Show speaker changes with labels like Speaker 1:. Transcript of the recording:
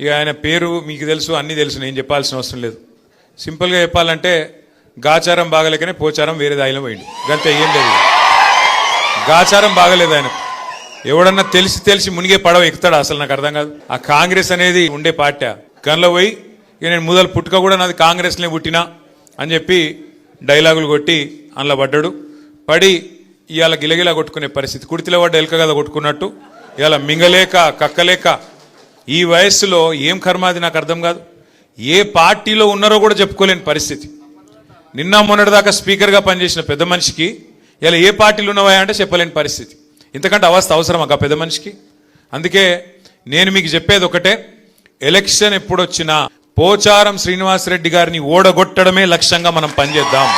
Speaker 1: ఇక ఆయన పేరు మీకు తెలుసు, అన్నీ తెలుసు, నేను చెప్పాల్సిన అవసరం లేదు. సింపుల్గా చెప్పాలంటే గాచారం బాగలేకనే పోచారం వేరే దాయిలో పోయిండు, గంతే, ఏం లేదు. గాచారం బాగలేదు ఆయన. ఎవడన్నా తెలిసి మునిగే పడవ ఎక్కుతాడా అసలు? నాకు అర్థం కాదు. ఆ కాంగ్రెస్ అనేది ఉండే పార్టీ గన్లో పోయి ఇక నేను మొదలు పుట్టుక కూడా నాది కాంగ్రెస్నే పుట్టినా అని చెప్పి డైలాగులు కొట్టి అందులో పడ్డాడు. పడి ఇవాళ గిలగిలా కొట్టుకునే పరిస్థితి. కుడితిలో పడ్డ ఎలక కదా కొట్టుకున్నట్టు ఇవాళ మింగలేక కక్కలేక ఈ వయస్సులో ఏం కర్మాది నాకు అర్థం కాదు. ఏ పార్టీలో ఉన్నారో కూడా చెప్పుకోలేని పరిస్థితి. నిన్న మొన్నటిదాకా స్పీకర్గా పనిచేసిన పెద్ద మనిషికి ఇలా ఏ పార్టీలు ఉన్నవా అంటే చెప్పలేని పరిస్థితి. ఇంతకంటే అవస్థ అవసరం ఆ పెద్ద మనిషికి? అందుకే నేను మీకు చెప్పేది ఒకటే, ఎలక్షన్ ఎప్పుడొచ్చినా పోచారం శ్రీనివాసరెడ్డి గారిని ఓడగొట్టడమే లక్ష్యంగా మనం పనిచేద్దాం.